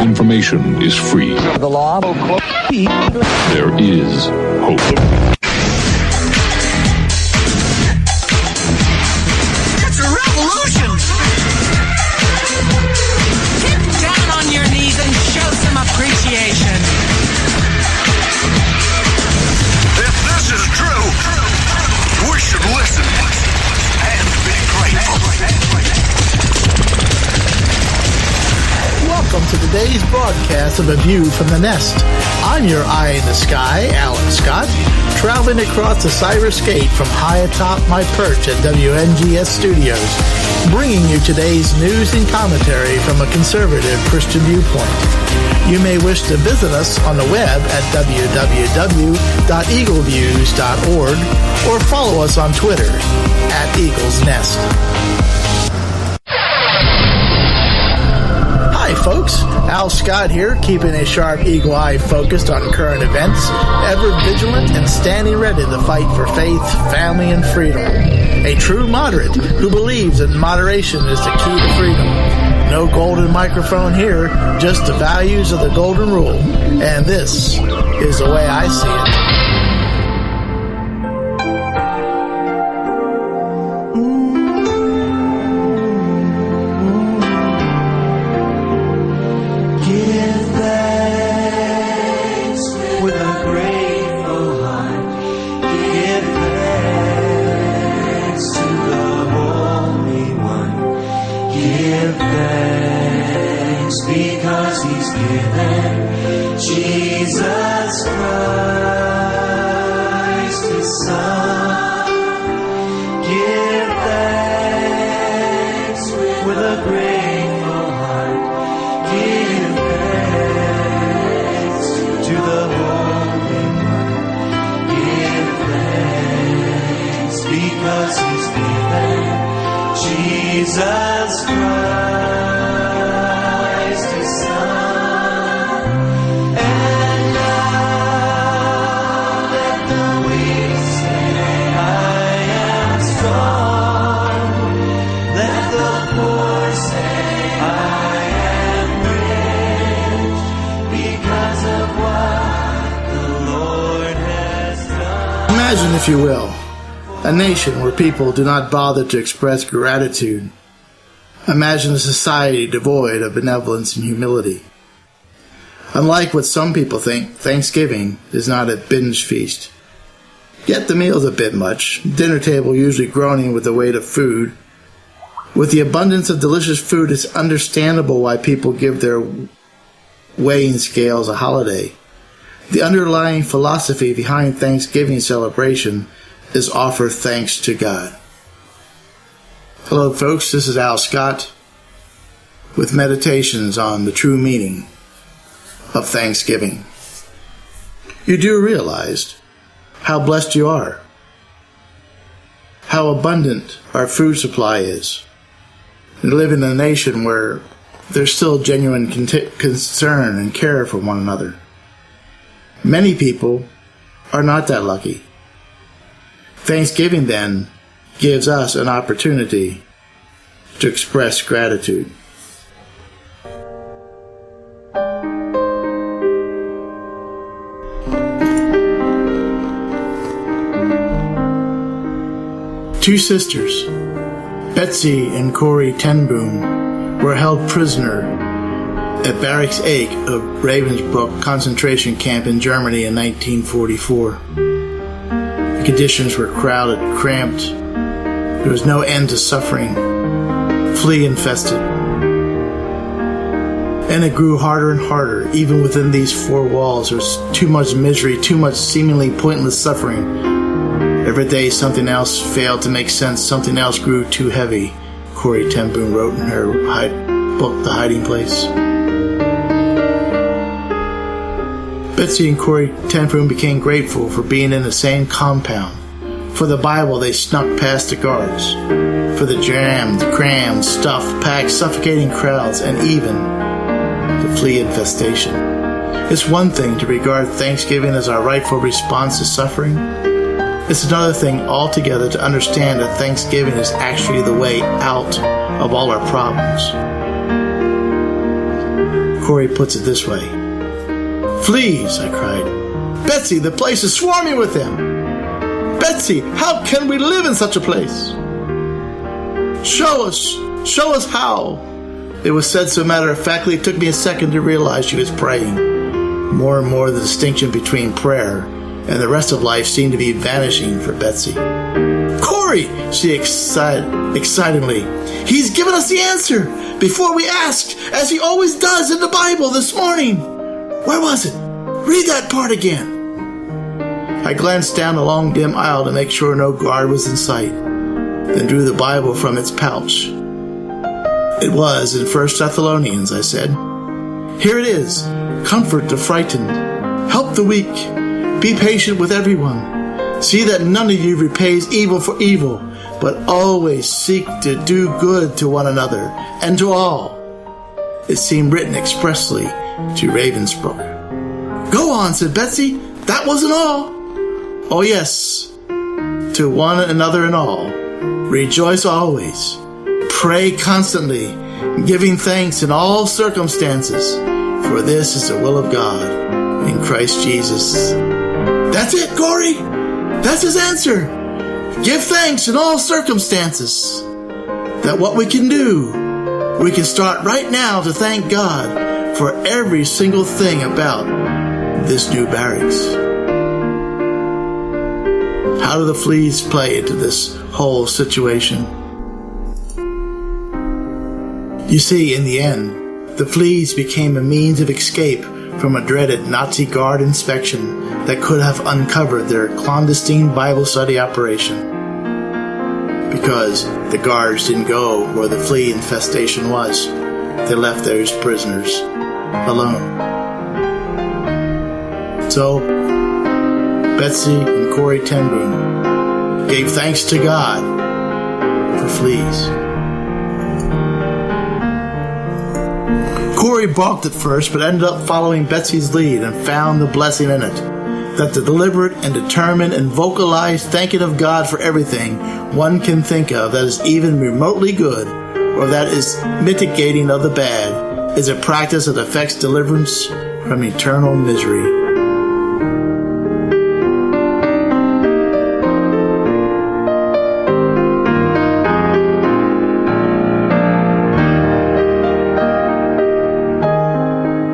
Information is free. The law. There is hope. It's a revolution! Get down on your knees and show some appreciation. If this is true, we should listen and be grateful. Welcome to today's broadcast of A View from the Nest. I'm your eye in the sky, Alan Scott, traveling across the cyberscape from high atop my perch at WNGS Studios, bringing you today's news and commentary from a conservative Christian viewpoint. You may wish to visit us on the web at www.eagleviews.org or follow us on Twitter at Eagle's Nest. Hi folks, Al Scott here, keeping a sharp eagle eye focused on current events, ever vigilant and standing ready to fight for faith, family, and freedom. A true moderate who believes that moderation is the key to freedom. No golden microphone here, just the values of the golden rule. And this is the way I see it. Imagine, if you will, a nation where people do not bother to express gratitude. Imagine a society devoid of benevolence and humility. Unlike what some people think, Thanksgiving is not a binge feast. Yet the meal's a bit much, dinner table usually groaning with the weight of food. With the abundance of delicious food, it's understandable why people give their weighing scales a holiday. The underlying philosophy behind Thanksgiving celebration is offer thanks to God. Hello folks, this is Al Scott with meditations on the true meaning of Thanksgiving. You do realize how blessed you are, how abundant our food supply is. We live in a nation where there's still genuine concern and care for one another. Many people are not that lucky. Thanksgiving, then, gives us an opportunity to express gratitude. Two sisters, Betsy and Corrie ten Boom, were held prisoner at Barracks 8 of Ravensbrück concentration camp in Germany in 1944. The conditions were crowded, cramped. There was no end to suffering, flea-infested. And it grew harder and harder. Even within these four walls, there was too much misery, too much seemingly pointless suffering. Every day something else failed to make sense, something else grew too heavy, Corrie ten Boom wrote in her book, The Hiding Place. Betsy and Corrie ten Boom became grateful for being in the same compound. For the Bible, they snuck past the guards. For the jammed, crammed, stuffed, packed, suffocating crowds, and even the flea infestation. It's one thing to regard Thanksgiving as our rightful response to suffering. It's another thing altogether to understand that Thanksgiving is actually the way out of all our problems. Corey puts it this way. "Fleas," I cried. "Betsy, the place is swarming with them. Betsy, how can we live in such a place? Show us how." It was said so matter-of-factly it took me a second to realize she was praying. More and more the distinction between prayer and the rest of life seemed to be vanishing for Betsy. "Corey," she excitedly, "he's given us the answer before we asked, as he always does in the Bible this morning." "Where was it? Read that part again." I glanced down the long dim aisle to make sure no guard was in sight, then drew the Bible from its pouch. "It was in 1 Thessalonians," I said. "Here it is. Comfort the frightened. Help the weak. Be patient with everyone. See that none of you repays evil for evil, but always seek to do good to one another and to all." It seemed written expressly to Ravensbrook. "Go on," said Betsy. "That wasn't all." "Oh yes, to one another and all. Rejoice always. Pray constantly, giving thanks in all circumstances, for this is the will of God in Christ Jesus." That's it, Corey. That's his answer. Give thanks in all circumstances. That what we can do, we can start right now to thank God for every single thing about this new barracks. How do the fleas play into this whole situation? You see, in the end, the fleas became a means of escape from a dreaded Nazi guard inspection that could have uncovered their clandestine Bible study operation. Because the guards didn't go where the flea infestation was, they left those prisoners alone. So, Betsy and Corey ten Boom gave thanks to God for fleas. Corey balked at first, but ended up following Betsy's lead and found the blessing in it. That the deliberate and determined and vocalized thanking of God for everything one can think of that is even remotely good, or that is mitigating of the bad, is a practice that affects deliverance from eternal misery.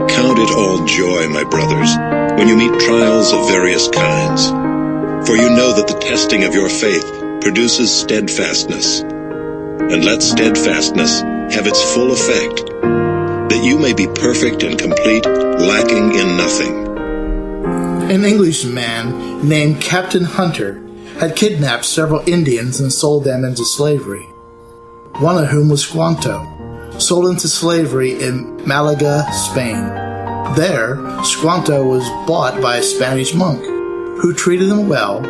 Count it all joy, my brothers, when you meet trials of various kinds. For you know that the testing of your faith produces steadfastness. And let steadfastness have its full effect, that you may be perfect and complete, lacking in nothing. An Englishman named Captain Hunter had kidnapped several Indians and sold them into slavery, one of whom was Squanto, sold into slavery in Malaga, Spain. There, Squanto was bought by a Spanish monk, who treated him well,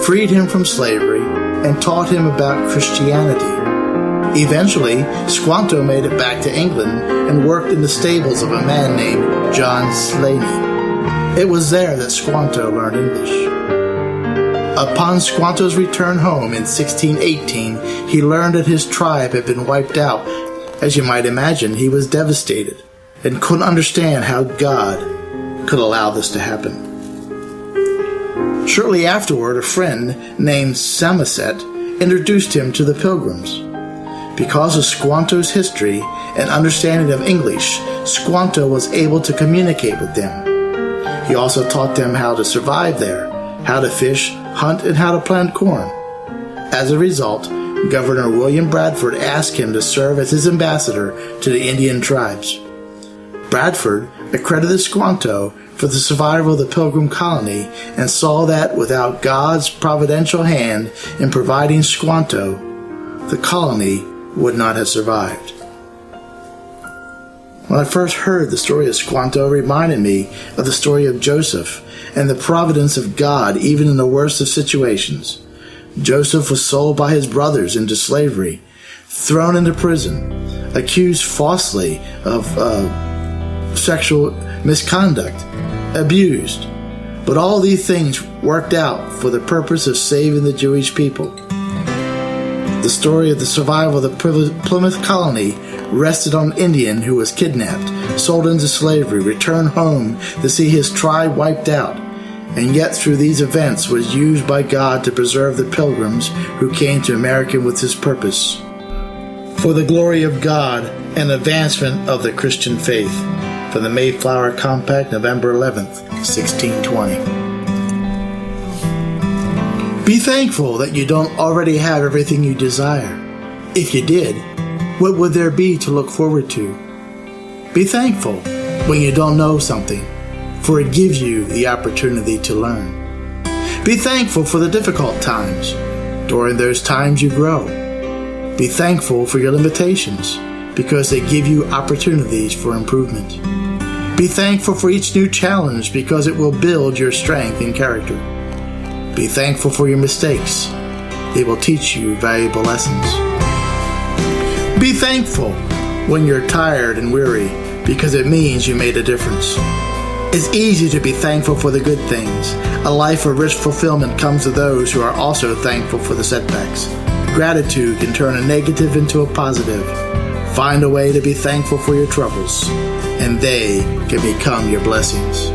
freed him from slavery, and taught him about Christianity. Eventually, Squanto made it back to England and worked in the stables of a man named John Slaney. It was there that Squanto learned English. Upon Squanto's return home in 1618, he learned that his tribe had been wiped out. As you might imagine, he was devastated and couldn't understand how God could allow this to happen. Shortly afterward, a friend named Samoset introduced him to the Pilgrims. Because of Squanto's history and understanding of English, Squanto was able to communicate with them. He also taught them how to survive there, how to fish, hunt, and how to plant corn. As a result, Governor William Bradford asked him to serve as his ambassador to the Indian tribes. Bradford accredited Squanto for the survival of the Pilgrim colony and saw that without God's providential hand in providing Squanto, the colony would not have survived. When I first heard the story of Squanto, it reminded me of the story of Joseph and the providence of God even in the worst of situations. Joseph was sold by his brothers into slavery, thrown into prison, accused falsely of sexual misconduct, abused. But all these things worked out for the purpose of saving the Jewish people. The story of the survival of the Plymouth colony rested on an Indian who was kidnapped, sold into slavery, returned home to see his tribe wiped out, and yet through these events was used by God to preserve the pilgrims who came to America with his purpose, for the glory of God and advancement of the Christian faith. From the Mayflower Compact, November 11th, 1620. Be thankful that you don't already have everything you desire. If you did, what would there be to look forward to? Be thankful when you don't know something, for it gives you the opportunity to learn. Be thankful for the difficult times. During those times you grow. Be thankful for your limitations, because they give you opportunities for improvement. Be thankful for each new challenge, because it will build your strength and character. Be thankful for your mistakes. They will teach you valuable lessons. Be thankful when you're tired and weary, because it means you made a difference. It's easy to be thankful for the good things. A life of rich fulfillment comes to those who are also thankful for the setbacks. Gratitude can turn a negative into a positive. Find a way to be thankful for your troubles, and they can become your blessings.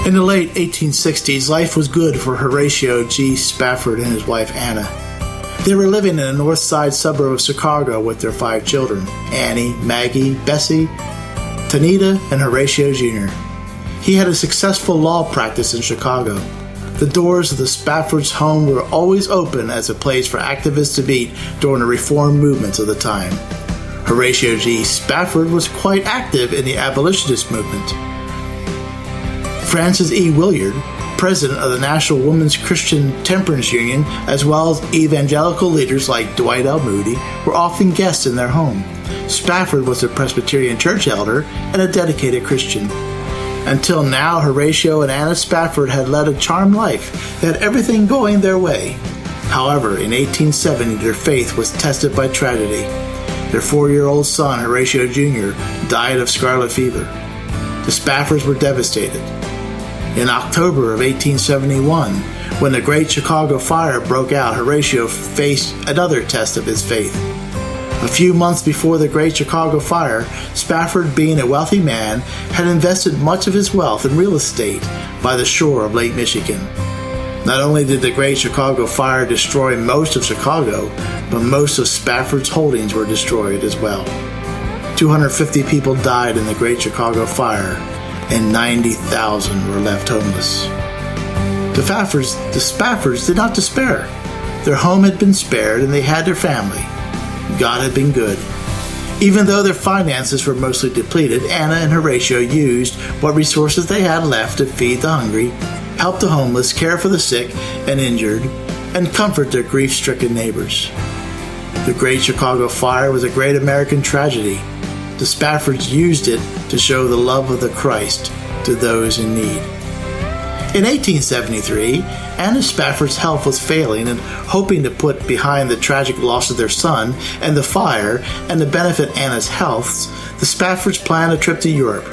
In the late 1860s, life was good for Horatio G. Spafford and his wife Anna. They were living in the north side suburb of Chicago with their 5 children, Annie, Maggie, Bessie, Tanita, and Horatio Jr. He had a successful law practice in Chicago. The doors of the Spafford's home were always open as a place for activists to meet during the reform movements of the time. Horatio G. Spafford was quite active in the abolitionist movement. Frances E. Willard, president of the National Women's Christian Temperance Union, as well as evangelical leaders like Dwight L. Moody, were often guests in their home. Spafford was a Presbyterian church elder and a dedicated Christian. Until now, Horatio and Anna Spafford had led a charmed life. They had everything going their way. However, in 1870, their faith was tested by tragedy. Their 4-year-old son, Horatio Jr., died of scarlet fever. The Spaffords were devastated. In October of 1871, when the Great Chicago Fire broke out, Horatio faced another test of his faith. A few months before the Great Chicago Fire, Spafford, being a wealthy man, had invested much of his wealth in real estate by the shore of Lake Michigan. Not only did the Great Chicago Fire destroy most of Chicago, but most of Spafford's holdings were destroyed as well. 250 people died in the Great Chicago Fire, and 90,000 were left homeless. The Spaffords did not despair. Their home had been spared and they had their family. God had been good. Even though their finances were mostly depleted, Anna and Horatio used what resources they had left to feed the hungry, help the homeless, care for the sick and injured, and comfort their grief-stricken neighbors. The Great Chicago Fire was a great American tragedy. The Spaffords used it to show the love of the Christ to those in need. In 1873, Anna Spafford's health was failing, and hoping to put behind the tragic loss of their son and the fire and to benefit Anna's health, the Spaffords planned a trip to Europe.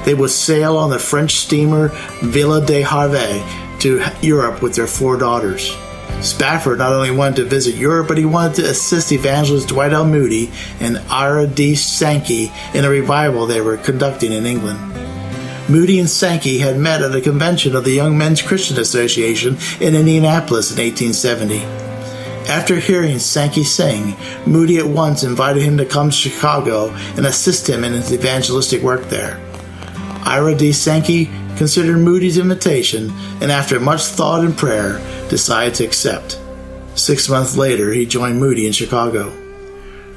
They would sail on the French steamer Villa de Harvey to Europe with their 4 daughters. Spafford not only wanted to visit Europe, but he wanted to assist evangelist Dwight L. Moody and Ira D. Sankey in a revival they were conducting in England. Moody and Sankey had met at a convention of the Young Men's Christian Association in Indianapolis in 1870. After hearing Sankey sing, Moody at once invited him to come to Chicago and assist him in his evangelistic work there. Ira D. Sankey considered Moody's invitation, and after much thought and prayer, decided to accept. 6 months later, he joined Moody in Chicago.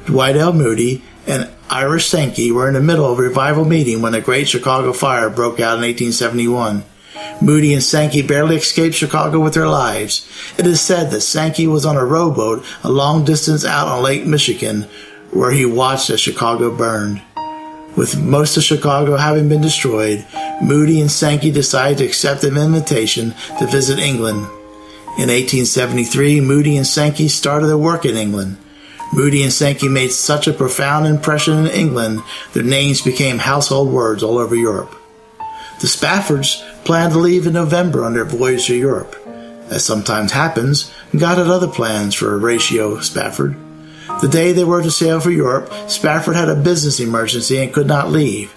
Dwight L. Moody and Ira Sankey were in the middle of a revival meeting when the Great Chicago Fire broke out in 1871. Moody and Sankey barely escaped Chicago with their lives. It is said that Sankey was on a rowboat a long distance out on Lake Michigan, where he watched as Chicago burned. With most of Chicago having been destroyed, Moody and Sankey decided to accept an invitation to visit England. In 1873, Moody and Sankey started their work in England. Moody and Sankey made such a profound impression in England, their names became household words all over Europe. The Spaffords planned to leave in November on their voyage to Europe. As sometimes happens, God had other plans for Horatio Spafford. The day they were to sail for Europe, Spafford had a business emergency and could not leave.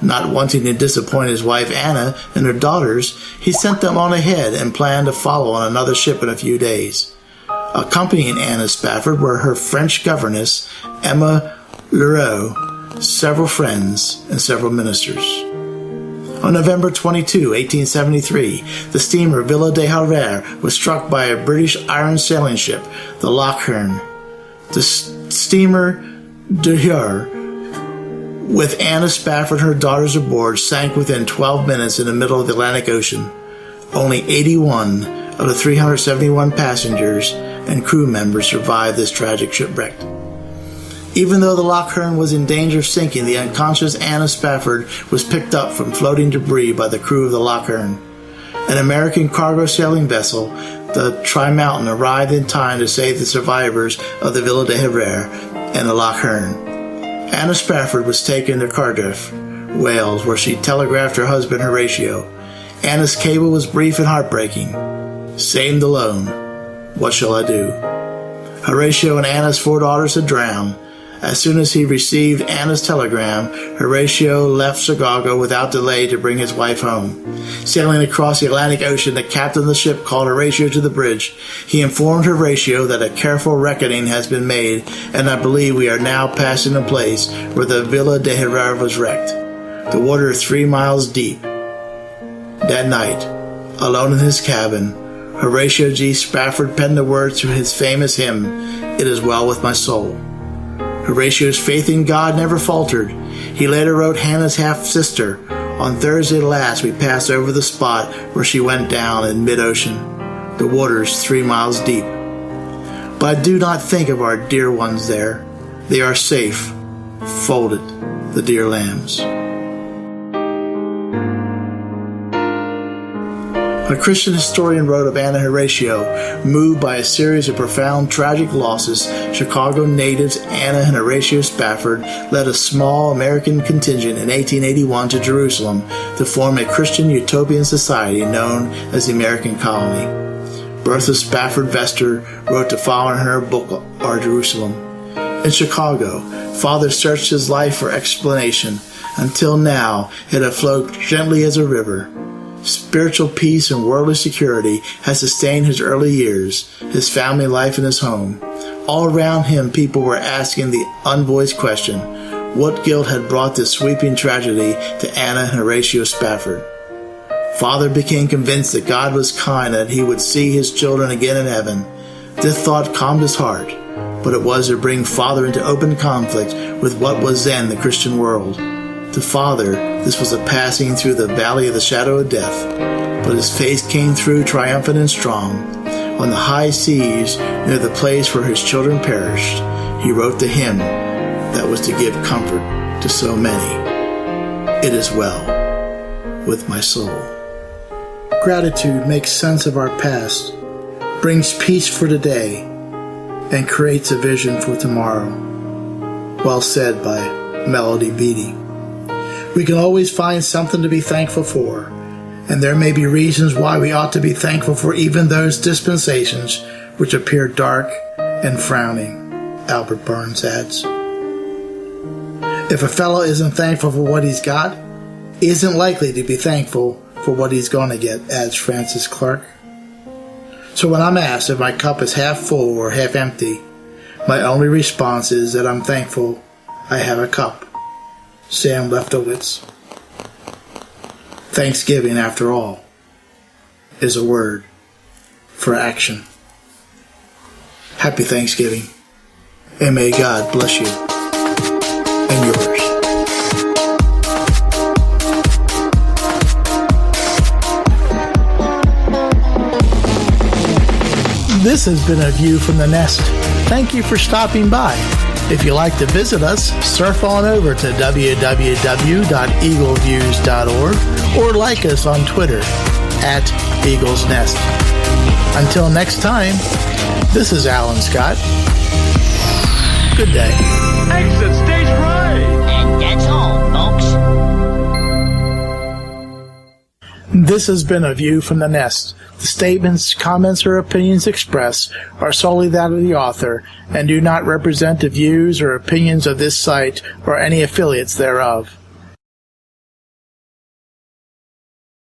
Not wanting to disappoint his wife Anna and her daughters, he sent them on ahead and planned to follow on another ship in a few days. Accompanying Anna Spafford were her French governess, Emma Leroux, several friends, and several ministers. On November 22, 1873, the steamer Villa de Herrera was struck by a British iron sailing ship, the Lochern. The steamer De Herrera, with Anna Spafford and her daughters aboard, sank within 12 minutes in the middle of the Atlantic Ocean. Only 81 of the 371 passengers and crew members survived this tragic shipwreck. Even though the Lochern was in danger of sinking, the unconscious Anna Spafford was picked up from floating debris by the crew of the Lochern. An American cargo sailing vessel, the Tri-Mountain, arrived in time to save the survivors of the Villa de Herrera and the Lochern. Anna Spafford was taken to Cardiff, Wales, where she telegraphed her husband Horatio. Anna's cable was brief and heartbreaking. "Saved alone. What shall I do?" Horatio and Anna's 4 daughters had drowned. As soon as he received Anna's telegram, Horatio left Chicago without delay to bring his wife home. Sailing across the Atlantic Ocean, the captain of the ship called Horatio to the bridge. He informed Horatio that a careful reckoning has been made, and I believe we are now passing the place where the Villa de Herrera was wrecked. The water is 3 miles deep. That night, alone in his cabin, Horatio G. Spafford penned the words to his famous hymn, "It Is Well With My Soul." Horatio's faith in God never faltered. He later wrote Hannah's half-sister, "On Thursday last we passed over the spot where she went down in mid-ocean. The water's 3 miles deep. But I do not think of our dear ones there. They are safe, folded, the dear lambs." A Christian historian wrote of Anna Horatio, moved by a series of profound tragic losses, Chicago natives Anna and Horatio Spafford led a small American contingent in 1881 to Jerusalem to form a Christian utopian society known as the American Colony. Bertha Spafford Vester wrote the following in her book, Our Jerusalem. In Chicago, Father searched his life for explanation. Until now, it had flowed gently as a river. Spiritual peace and worldly security had sustained his early years, his family life and his home. All around him, people were asking the unvoiced question, what guilt had brought this sweeping tragedy to Anna and Horatio Spafford? Father became convinced that God was kind and that he would see his children again in heaven. This thought calmed his heart, but it was to bring Father into open conflict with what was then the Christian world. To Father, this was a passing through the valley of the shadow of death, but his face came through triumphant and strong. On the high seas, near the place where his children perished, he wrote the hymn that was to give comfort to so many. It is well with my soul. Gratitude makes sense of our past, brings peace for today, and creates a vision for tomorrow. Well said by Melody Beattie. We can always find something to be thankful for, and there may be reasons why we ought to be thankful for even those dispensations which appear dark and frowning, Albert Burns adds. If a fellow isn't thankful for what he's got, he isn't likely to be thankful for what he's going to get, adds Francis Clark. So when I'm asked if my cup is half full or half empty, my only response is that I'm thankful I have a cup. Sam Lefkowitz. Thanksgiving, after all, is a word for action. Happy Thanksgiving, and may God bless you and yours. This has been A View from the Nest. Thank you for stopping by. If you like to visit us, surf on over to www.eagleviews.org or like us on Twitter @Eagle's Nest. Until next time, this is Alan Scott. Good day. Exit stage right! And that's all, folks. This has been A View from the Nest. The statements, comments, or opinions expressed are solely that of the author and do not represent the views or opinions of this site or any affiliates thereof.